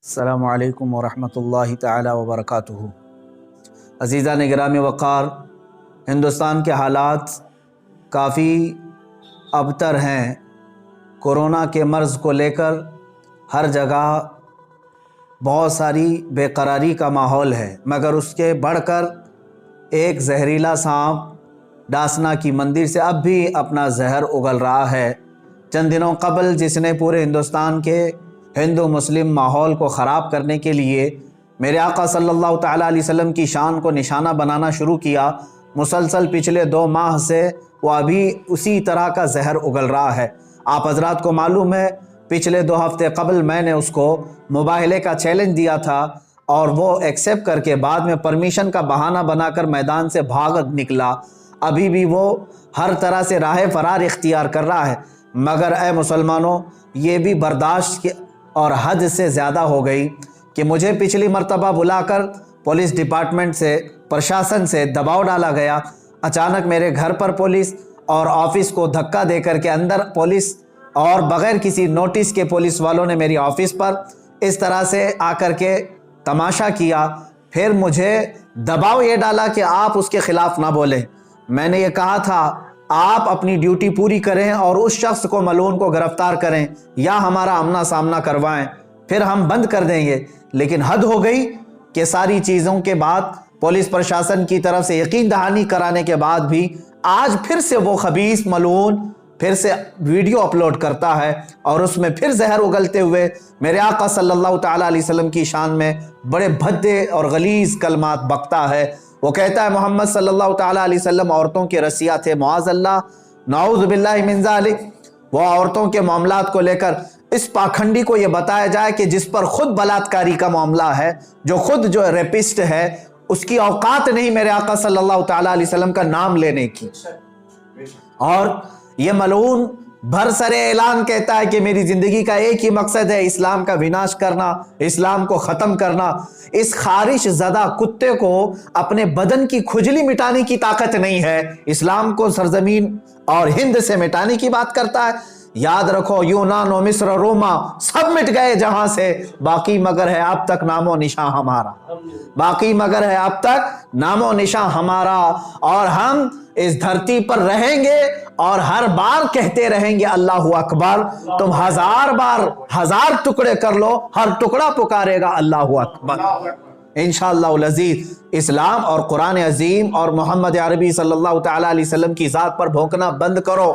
السلام علیکم ورحمۃ اللہ تعالی وبرکاتہ۔ عزیزان گرامی وقار، ہندوستان کے حالات کافی ابتر ہیں۔ کورونا کے مرض کو لے کر ہر جگہ بہت ساری بے قراری کا ماحول ہے، مگر اس کے بڑھ کر ایک زہریلا سانپ ڈاسنا کی مندر سے اب بھی اپنا زہر اگل رہا ہے۔ چند دنوں قبل جس نے پورے ہندوستان کے ہندو مسلم ماحول کو خراب کرنے کے لیے میرے آقا صلی اللہ تعالیٰ علیہ وسلم کی شان کو نشانہ بنانا شروع کیا، مسلسل پچھلے 2 ماہ سے وہ ابھی اسی طرح کا زہر اگل رہا ہے۔ آپ حضرات کو معلوم ہے پچھلے 2 ہفتے قبل میں نے اس کو مباہلے کا چیلنج دیا تھا اور وہ ایکسیپٹ کر کے بعد میں پرمیشن کا بہانہ بنا کر میدان سے بھاگ نکلا۔ ابھی بھی وہ ہر طرح سے راہ فرار اختیار کر رہا ہے، مگر اے مسلمانوں، یہ بھی برداشت اور حد سے زیادہ ہو گئی کہ مجھے پچھلی مرتبہ بلا کر پولیس ڈپارٹمنٹ سے، پرشاسن سے دباؤ ڈالا گیا۔ اچانک میرے گھر پر پولیس اور آفس کو دھکا دے کر کے اندر پولیس اور بغیر کسی نوٹس کے پولیس والوں نے میری آفس پر اس طرح سے آ کر کے تماشا کیا۔ پھر مجھے دباؤ یہ ڈالا کہ آپ اس کے خلاف نہ بولیں۔ میں نے یہ کہا تھا آپ اپنی ڈیوٹی پوری کریں اور اس شخص کو ملعون کو گرفتار کریں یا ہمارا آمنا سامنا کروائیں، پھر ہم بند کر دیں گے۔ لیکن حد ہو گئی کہ ساری چیزوں کے بعد پولیس پرشاسن کی طرف سے یقین دہانی کرانے کے بعد بھی آج پھر سے وہ خبیث ملعون پھر سے ویڈیو اپلوڈ کرتا ہے اور اس میں پھر زہر اگلتے ہوئے میرے آقا صلی اللہ تعالیٰ علیہ وسلم کی شان میں بڑے بھدے اور غلیظ کلمات بکتا ہے۔ وہ کہتا ہے محمد صلی اللہ تعالیٰ علیہ وسلم عورتوں کے رسیا تھے، معاذ اللہ، نعوذ باللہ من ذالک۔ وہ عورتوں کے معاملات کو لے کر اس پاکھنڈی کو یہ بتایا جائے کہ جس پر خود بلاتکاری کا معاملہ ہے، جو خود جو ریپسٹ ہے، اس کی اوقات نہیں میرے آقا صلی اللہ تعالیٰ علیہ وسلم کا نام لینے کی۔ اور یہ ملعون بھرسر اعلان کہتا ہے کہ میری زندگی کا ایک ہی مقصد ہے اسلام کا وناش کرنا، اسلام کو ختم کرنا۔ اس خارش زدہ کتے کو اپنے بدن کی کھجلی مٹانے کی طاقت نہیں ہے، اسلام کو سرزمین اور ہند سے مٹانے کی بات کرتا ہے۔ یاد رکھو یونان و مصر و روما سب مٹ گئے جہاں سے، باقی مگر ہے اب تک نام و نشاں ہمارا، باقی مگر ہے اب تک نام و نشاں ہمارا، اور ہم اس دھرتی پر رہیں گے اور ہر بار کہتے رہیں گے اللہ اکبر۔ تم 1000 بار 1000 ٹکڑے کر لو، ہر ٹکڑا پکارے گا اللہ اکبر۔ انشاءاللہ العزیز اسلام اور قرآن عظیم اور محمد عربی صلی اللہ تعالیٰ علیہ وسلم کی ذات پر بھونکنا بند کرو۔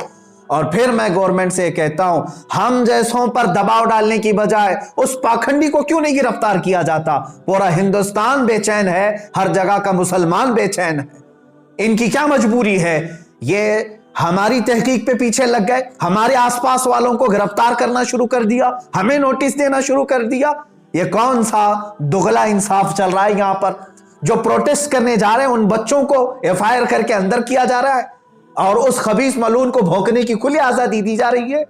اور پھر میں گورنمنٹ سے کہتا ہوں ہم جیسوں پر دباؤ ڈالنے کی بجائے اس پاکھنڈی کو کیوں نہیں گرفتار کیا جاتا؟ پورا ہندوستان بے چین ہے، ہر جگہ کا مسلمان بے چین ہے، ان کی کیا مجبوری ہے؟ یہ ہماری تحقیق پہ پیچھے لگ گئے، ہمارے آس پاس والوں کو گرفتار کرنا شروع کر دیا، ہمیں نوٹس دینا شروع کر دیا۔ یہ کون سا دغلا انصاف چل رہا ہے یہاں پر؟ جو پروٹیسٹ کرنے جا رہے ہیں ان بچوں کو FIR کر کے اندر کیا جا رہا ہے اور اس خبیث ملعون کو بھونکنے کی کھلی آزادی دی جا رہی ہے۔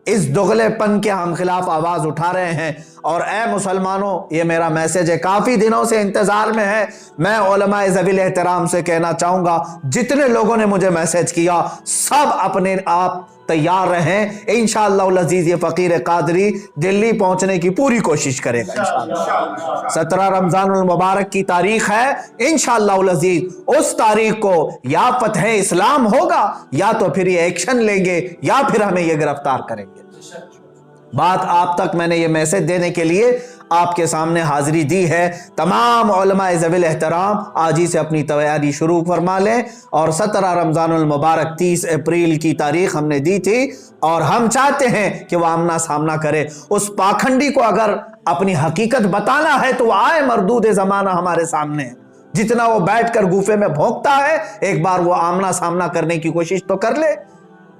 اس دغلے پن کے ہم خلاف آواز اٹھا رہے ہیں۔ اور اے مسلمانوں، یہ میرا میسج ہے، کافی دنوں سے انتظار میں ہے۔ میں علماء ذوی الاحترام سے کہنا چاہوں گا جتنے لوگوں نے مجھے میسج کیا سب اپنے آپ تیار رہیں، انشاءاللہ العزیز یہ فقیر قادری دلی پہنچنے کی پوری کوشش کرے گا انشاءاللہ۔ 17 رمضان المبارک کی تاریخ ہے، انشاءاللہ العزیز اس تاریخ کو یا فتح اسلام ہوگا یا تو پھر یہ ایکشن لیں گے یا پھر ہمیں یہ گرفتار کریں گے۔ بات آپ تک میں نے یہ میسج دینے کے لیے آپ کے سامنے حاضری دی ہے۔ تمام علماء ذوی الاحترام آج ہی سے اپنی تیاری شروع فرما لیں، اور 17 رمضان المبارک 30 اپریل کی تاریخ ہم نے دی تھی اور ہم چاہتے ہیں کہ وہ آمنا سامنا کرے۔ اس پاکھنڈی کو اگر اپنی حقیقت بتانا ہے تو وہ آئے، مردود زمانہ ہمارے سامنے، جتنا وہ بیٹھ کر گوفے میں بھونکتا ہے ایک بار وہ آمنا سامنا کرنے کی کوشش تو کر لے۔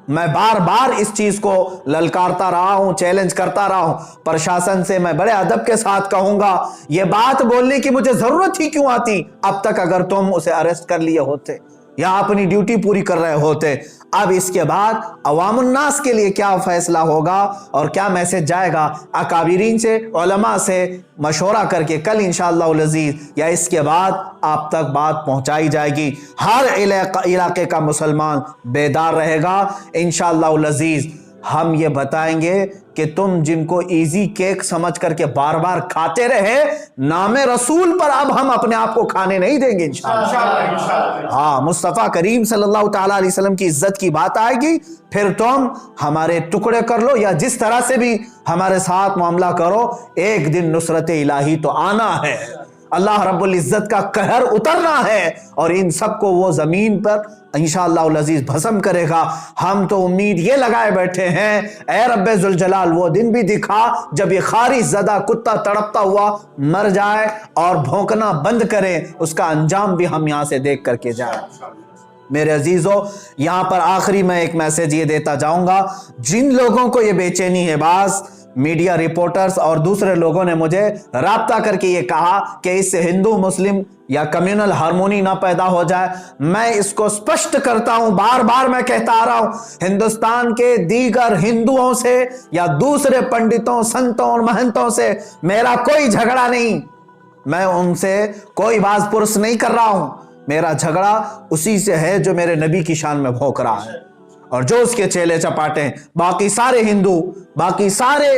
میں بار بار اس چیز کو للکارتا رہا ہوں، چیلنج کرتا رہا ہوں۔ پرشاسن سے میں بڑے ادب کے ساتھ کہوں گا یہ بات بولنے کی مجھے ضرورت ہی کیوں آتی اب تک، اگر تم اسے اریسٹ کر لیے ہوتے یا اپنی ڈیوٹی پوری کر رہے ہوتے۔ اب اس کے بعد عوام الناس کے لیے کیا فیصلہ ہوگا اور کیا میسج جائے گا، اکابرین سے، علماء سے مشورہ کر کے کل انشاءاللہ العزیز یا اس کے بعد آپ تک بات پہنچائی جائے گی۔ ہر علاقے کا مسلمان بیدار رہے گا انشاءاللہ العزیز۔ ہم یہ بتائیں گے کہ تم جن کو ایزی کیک سمجھ کر کے بار بار کھاتے رہے، نام رسول پر اب ہم اپنے آپ کو کھانے نہیں دیں گے انشاءاللہ۔ ہاں، مصطفیٰ کریم صلی اللہ تعالیٰ علیہ وسلم کی عزت کی بات آئے گی، پھر تم ہمارے ٹکڑے کر لو یا جس طرح سے بھی ہمارے ساتھ معاملہ کرو، ایک دن نصرت الہی تو آنا ہے، اللہ رب العزت کا قہر اترنا ہے، اور ان سب کو وہ زمین پر انشاءاللہ العزیز بھسم کرے گا۔ ہم تو امید یہ لگائے بیٹھے ہیں، اے رب ذوالجلال وہ دن بھی دکھا جب یہ خارش زدہ کتا تڑپتا ہوا مر جائے اور بھونکنا بند کرے، اس کا انجام بھی ہم یہاں سے دیکھ کر کے جائیں۔ میرے عزیزو، یہاں پر آخری میں ایک میسج یہ دیتا جاؤں گا، جن لوگوں کو یہ بے چینی ہے، بعض میڈیا رپورٹرز اور دوسرے لوگوں نے مجھے رابطہ کر کے یہ کہا کہ اس سے ہندو مسلم یا کمیونل ہارمونی نہ پیدا ہو جائے، میں اس کو سپشٹ کرتا ہوں، بار بار میں کہتا آ رہا ہوں، ہندوستان کے دیگر ہندوؤں سے یا دوسرے پنڈتوں، سنتوں اور مہنتوں سے میرا کوئی جھگڑا نہیں، میں ان سے کوئی باز پرس نہیں کر رہا ہوں، میرا جھگڑا اسی سے ہے جو میرے نبی کی شان میں بھونک رہا ہے اور جو اس کے چیلے چپاٹے ہیں۔ باقی سارے ہندو، باقی سارے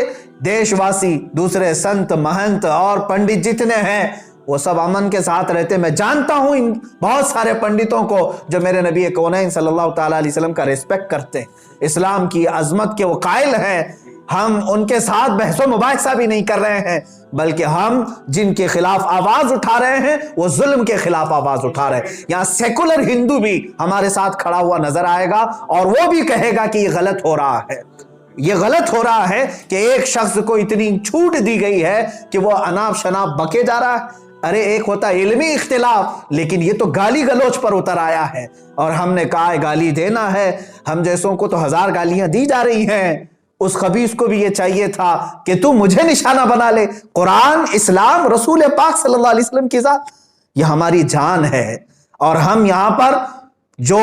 دیش واسی، دوسرے سنت مہنت اور پنڈت جتنے ہیں، وہ سب امن کے ساتھ رہتے۔ میں جانتا ہوں ان بہت سارے پنڈتوں کو جو میرے نبی کونین صلی اللہ تعالیٰ علیہ وسلم کا ریسپیکٹ کرتے ہیں، اسلام کی عظمت کے وہ قائل ہیں، ہم ان کے ساتھ بحث و مباحثہ بھی نہیں کر رہے ہیں، بلکہ ہم جن کے خلاف آواز اٹھا رہے ہیں وہ ظلم کے خلاف آواز اٹھا رہے ہیں۔ یہاں سیکولر ہندو بھی ہمارے ساتھ کھڑا ہوا نظر آئے گا اور وہ بھی کہے گا کہ یہ غلط ہو رہا ہے، یہ غلط ہو رہا ہے کہ ایک شخص کو اتنی چھوٹ دی گئی ہے کہ وہ اناپ شناپ بکے جا رہا ہے۔ ارے ایک ہوتا علمی اختلاف، لیکن یہ تو گالی گلوچ پر اتر آیا ہے، اور ہم نے کہا گالی دینا ہے، ہم جیسوں کو تو ہزار گالیاں دی جا رہی ہیں، اس خبیث کو بھی یہ چاہیے تھا کہ تو مجھے نشانہ بنا لے۔ قرآن، اسلام، رسول پاک صلی اللہ علیہ وسلم کی ذات، یہ ہماری جان ہے، اور ہم یہاں پر جو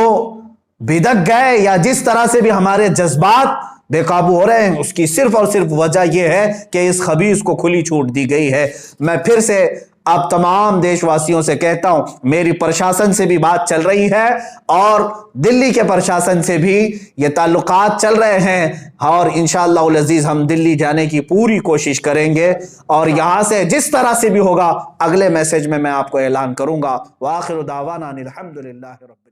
بدک گئے یا جس طرح سے بھی ہمارے جذبات بے قابو ہو رہے ہیں، اس کی صرف اور صرف وجہ یہ ہے کہ اس خبیث کو کھلی چھوٹ دی گئی ہے۔ میں پھر سے اب تمام دیش واسیوں سے کہتا ہوں، میری پرشاسن سے بھی بات چل رہی ہے اور دلی کے پرشاسن سے بھی یہ تعلقات چل رہے ہیں، اور انشاءاللہ العزیز ہم دلی جانے کی پوری کوشش کریں گے، اور یہاں سے جس طرح سے بھی ہوگا اگلے میسج میں آپ کو اعلان کروں گا۔ وآخر دعوانا الحمدللہ رب